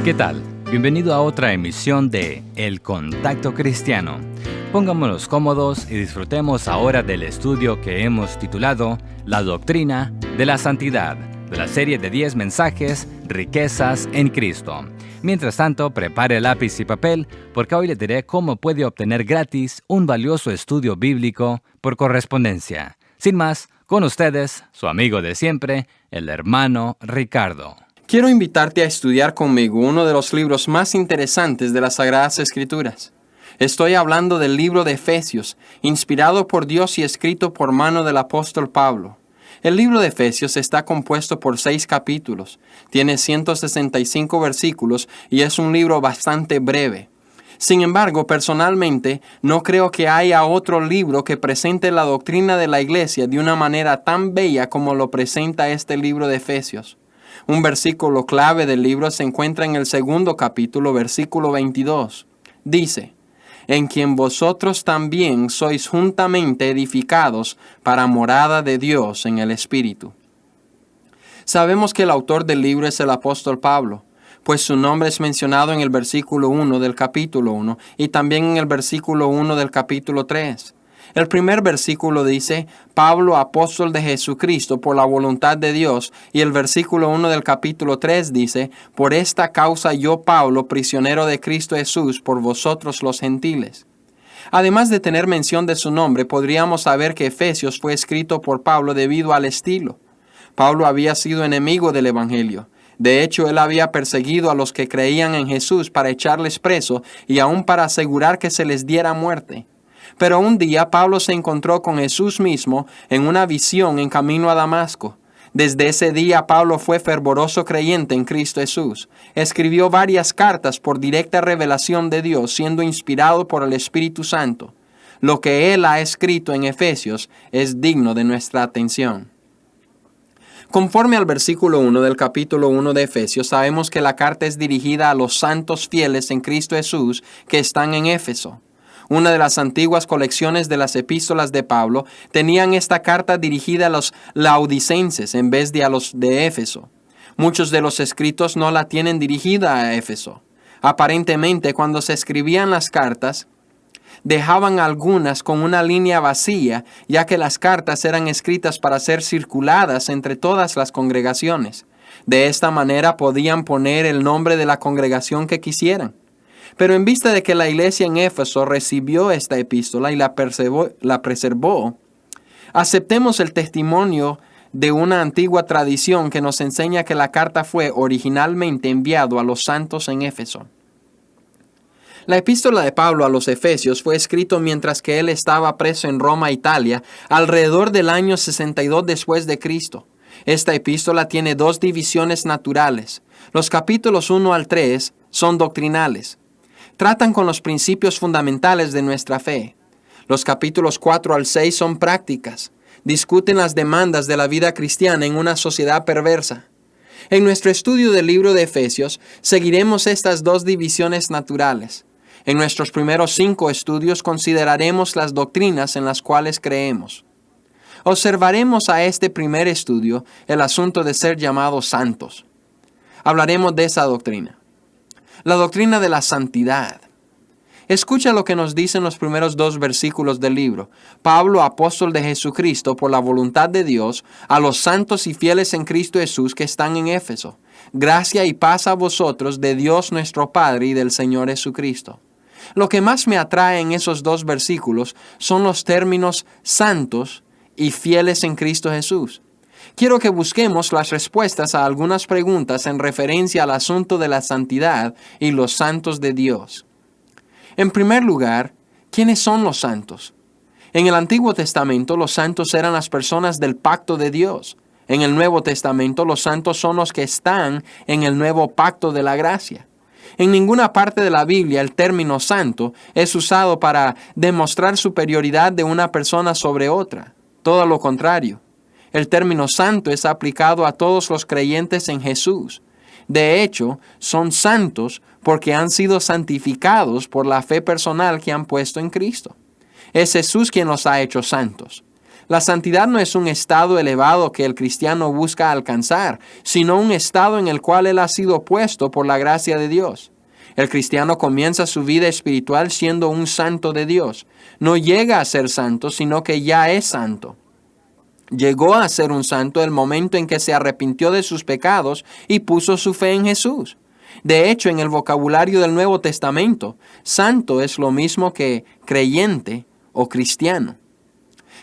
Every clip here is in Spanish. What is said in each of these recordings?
¿Qué tal? Bienvenido a otra emisión de El Contacto Cristiano. Pongámonos cómodos y disfrutemos ahora del estudio que hemos titulado La Doctrina de la Santidad, de la serie de 10 mensajes, Riquezas en Cristo. Mientras tanto, prepare lápiz y papel, porque hoy le diré cómo puede obtener gratis un valioso estudio bíblico por correspondencia. Sin más, con ustedes, su amigo de siempre, el hermano Ricardo. Quiero invitarte a estudiar conmigo uno de los libros más interesantes de las Sagradas Escrituras. Estoy hablando del libro de Efesios, inspirado por Dios y escrito por mano del apóstol Pablo. El libro de Efesios está compuesto por 6 capítulos, tiene 165 versículos y es un libro bastante breve. Sin embargo, personalmente, no creo que haya otro libro que presente la doctrina de la Iglesia de una manera tan bella como lo presenta este libro de Efesios. Un versículo clave del libro se encuentra en el 2 capítulo, versículo 22. Dice: en quien vosotros también sois juntamente edificados para morada de Dios en el Espíritu. Sabemos que el autor del libro es el apóstol Pablo, pues su nombre es mencionado en el versículo 1 del capítulo 1 y también en el versículo 1 del capítulo 3. El primer versículo dice: Pablo, apóstol de Jesucristo por la voluntad de Dios, y el versículo 1 del capítulo 3 dice: por esta causa yo, Pablo, prisionero de Cristo Jesús, por vosotros los gentiles. Además de tener mención de su nombre, podríamos saber que Efesios fue escrito por Pablo debido al estilo. Pablo había sido enemigo del Evangelio. De hecho, él había perseguido a los que creían en Jesús para echarles preso y aún para asegurar que se les diera muerte. Pero un día Pablo se encontró con Jesús mismo en una visión en camino a Damasco. Desde ese día Pablo fue fervoroso creyente en Cristo Jesús. Escribió varias cartas por directa revelación de Dios, siendo inspirado por el Espíritu Santo. Lo que él ha escrito en Efesios es digno de nuestra atención. Conforme al versículo 1 del capítulo 1 de Efesios, sabemos que la carta es dirigida a los santos fieles en Cristo Jesús que están en Éfeso. Una de las antiguas colecciones de las epístolas de Pablo tenían esta carta dirigida a los laodicenses en vez de a los de Éfeso. Muchos de los escritos no la tienen dirigida a Éfeso. Aparentemente, cuando se escribían las cartas, dejaban algunas con una línea vacía, ya que las cartas eran escritas para ser circuladas entre todas las congregaciones. De esta manera podían poner el nombre de la congregación que quisieran. Pero en vista de que la iglesia en Éfeso recibió esta epístola y la preservó, aceptemos el testimonio de una antigua tradición que nos enseña que la carta fue originalmente enviada a los santos en Éfeso. La epístola de Pablo a los Efesios fue escrito mientras que él estaba preso en Roma, Italia, alrededor del año 62 después de Cristo. Esta epístola tiene 2 divisiones naturales. Los capítulos 1 al 3 son doctrinales. Tratan con los principios fundamentales de nuestra fe. Los capítulos 4 al 6 son prácticas. Discuten las demandas de la vida cristiana en una sociedad perversa. En nuestro estudio del libro de Efesios, seguiremos estas 2 divisiones naturales. En nuestros primeros 5 estudios consideraremos las doctrinas en las cuales creemos. Observaremos a este primer estudio el asunto de ser llamados santos. Hablaremos de esa doctrina. La doctrina de la santidad. Escucha lo que nos dicen los primeros 2 versículos del libro. Pablo, apóstol de Jesucristo, por la voluntad de Dios, a los santos y fieles en Cristo Jesús que están en Éfeso. Gracia y paz a vosotros de Dios nuestro Padre y del Señor Jesucristo. Lo que más me atrae en esos 2 versículos son los términos santos y fieles en Cristo Jesús. Quiero que busquemos las respuestas a algunas preguntas en referencia al asunto de la santidad y los santos de Dios. En primer lugar, ¿quiénes son los santos? En el Antiguo Testamento, los santos eran las personas del pacto de Dios. En el Nuevo Testamento, los santos son los que están en el nuevo pacto de la gracia. En ninguna parte de la Biblia el término santo es usado para demostrar superioridad de una persona sobre otra. Todo lo contrario. El término santo es aplicado a todos los creyentes en Jesús. De hecho, son santos porque han sido santificados por la fe personal que han puesto en Cristo. Es Jesús quien los ha hecho santos. La santidad no es un estado elevado que el cristiano busca alcanzar, sino un estado en el cual él ha sido puesto por la gracia de Dios. El cristiano comienza su vida espiritual siendo un santo de Dios. No llega a ser santo, sino que ya es santo. Llegó a ser un santo el momento en que se arrepintió de sus pecados y puso su fe en Jesús. De hecho, en el vocabulario del Nuevo Testamento, santo es lo mismo que creyente o cristiano.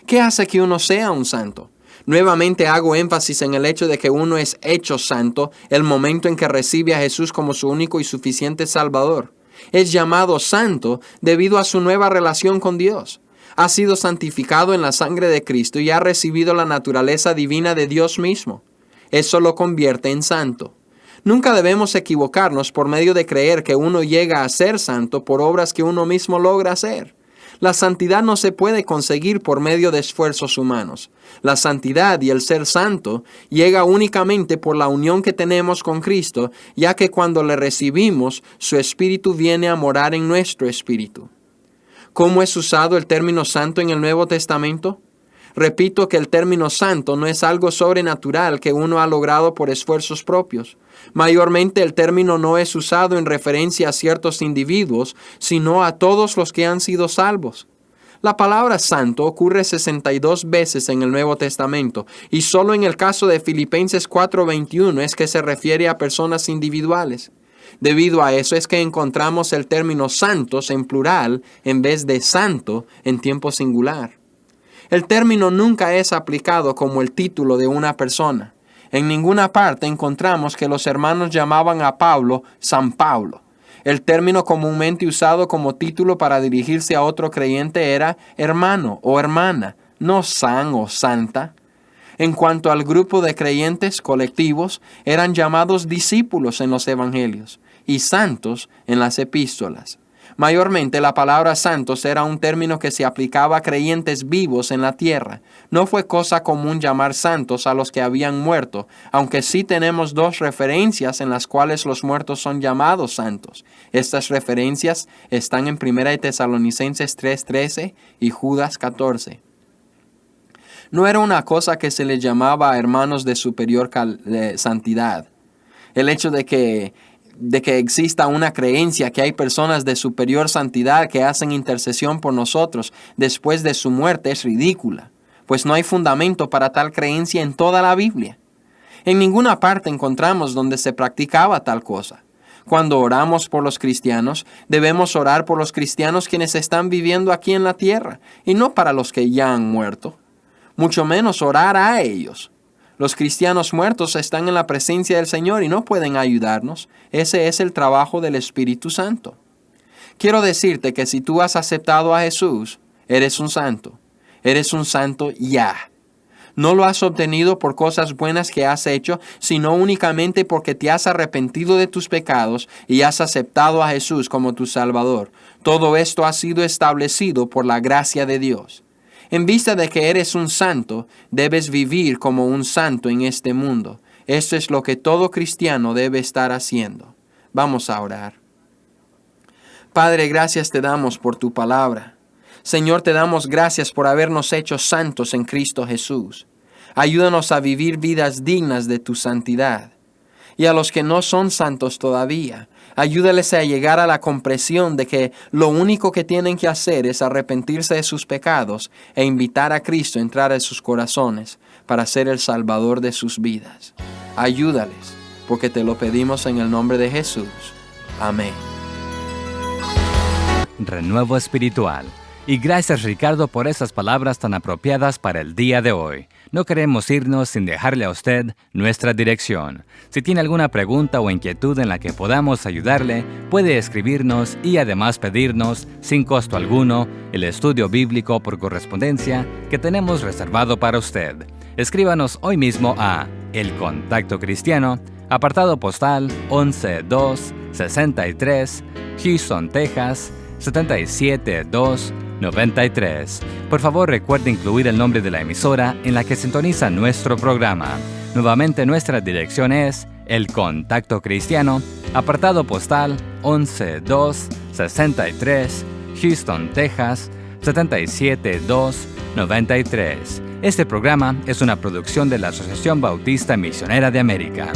¿Qué hace que uno sea un santo? Nuevamente hago énfasis en el hecho de que uno es hecho santo el momento en que recibe a Jesús como su único y suficiente Salvador. Es llamado santo debido a su nueva relación con Dios. Ha sido santificado en la sangre de Cristo y ha recibido la naturaleza divina de Dios mismo. Eso lo convierte en santo. Nunca debemos equivocarnos por medio de creer que uno llega a ser santo por obras que uno mismo logra hacer. La santidad no se puede conseguir por medio de esfuerzos humanos. La santidad y el ser santo llega únicamente por la unión que tenemos con Cristo, ya que cuando le recibimos, su Espíritu viene a morar en nuestro espíritu. ¿Cómo es usado el término santo en el Nuevo Testamento? Repito que el término santo no es algo sobrenatural que uno ha logrado por esfuerzos propios. Mayormente el término no es usado en referencia a ciertos individuos, sino a todos los que han sido salvos. La palabra santo ocurre 62 veces en el Nuevo Testamento y solo en el caso de Filipenses 4:21 es que se refiere a personas individuales. Debido a eso es que encontramos el término santos en plural en vez de santo en tiempo singular. El término nunca es aplicado como el título de una persona. En ninguna parte encontramos que los hermanos llamaban a Pablo San Pablo. El término comúnmente usado como título para dirigirse a otro creyente era hermano o hermana, no san o santa. En cuanto al grupo de creyentes colectivos, eran llamados discípulos en los evangelios y santos en las epístolas. Mayormente la palabra santos era un término que se aplicaba a creyentes vivos en la tierra. No fue cosa común llamar santos a los que habían muerto, aunque sí tenemos dos referencias en las cuales los muertos son llamados santos. Estas referencias están en 1 Tesalonicenses 3:13 y Judas 14. No era una cosa que se les llamaba a hermanos de superior santidad. El hecho de que exista una creencia que hay personas de superior santidad que hacen intercesión por nosotros después de su muerte es ridícula, pues no hay fundamento para tal creencia en toda la Biblia. En ninguna parte encontramos donde se practicaba tal cosa. Cuando oramos por los cristianos, debemos orar por los cristianos quienes están viviendo aquí en la tierra, y no para los que ya han muerto. Mucho menos orar a ellos. Los cristianos muertos están en la presencia del Señor y no pueden ayudarnos. Ese es el trabajo del Espíritu Santo. Quiero decirte que si tú has aceptado a Jesús, eres un santo. Eres un santo ya. No lo has obtenido por cosas buenas que has hecho, sino únicamente porque te has arrepentido de tus pecados y has aceptado a Jesús como tu Salvador. Todo esto ha sido establecido por la gracia de Dios. En vista de que eres un santo, debes vivir como un santo en este mundo. Esto es lo que todo cristiano debe estar haciendo. Vamos a orar. Padre, gracias te damos por tu palabra. Señor, te damos gracias por habernos hecho santos en Cristo Jesús. Ayúdanos a vivir vidas dignas de tu santidad. Y a los que no son santos todavía, ayúdales a llegar a la comprensión de que lo único que tienen que hacer es arrepentirse de sus pecados e invitar a Cristo a entrar en sus corazones para ser el Salvador de sus vidas. Ayúdales, porque te lo pedimos en el nombre de Jesús. Amén. Renuevo espiritual. Y gracias, Ricardo, por esas palabras tan apropiadas para el día de hoy. No queremos irnos sin dejarle a usted nuestra dirección. Si tiene alguna pregunta o inquietud en la que podamos ayudarle, puede escribirnos y además pedirnos, sin costo alguno, el estudio bíblico por correspondencia que tenemos reservado para usted. Escríbanos hoy mismo a El Contacto Cristiano, apartado postal 11263, Houston, Texas, 77293. Por favor, recuerde incluir el nombre de la emisora en la que sintoniza nuestro programa. Nuevamente, nuestra dirección es El Contacto Cristiano, apartado postal 11263, Houston, Texas, 77293. Este programa es una producción de la Asociación Bautista Misionera de América.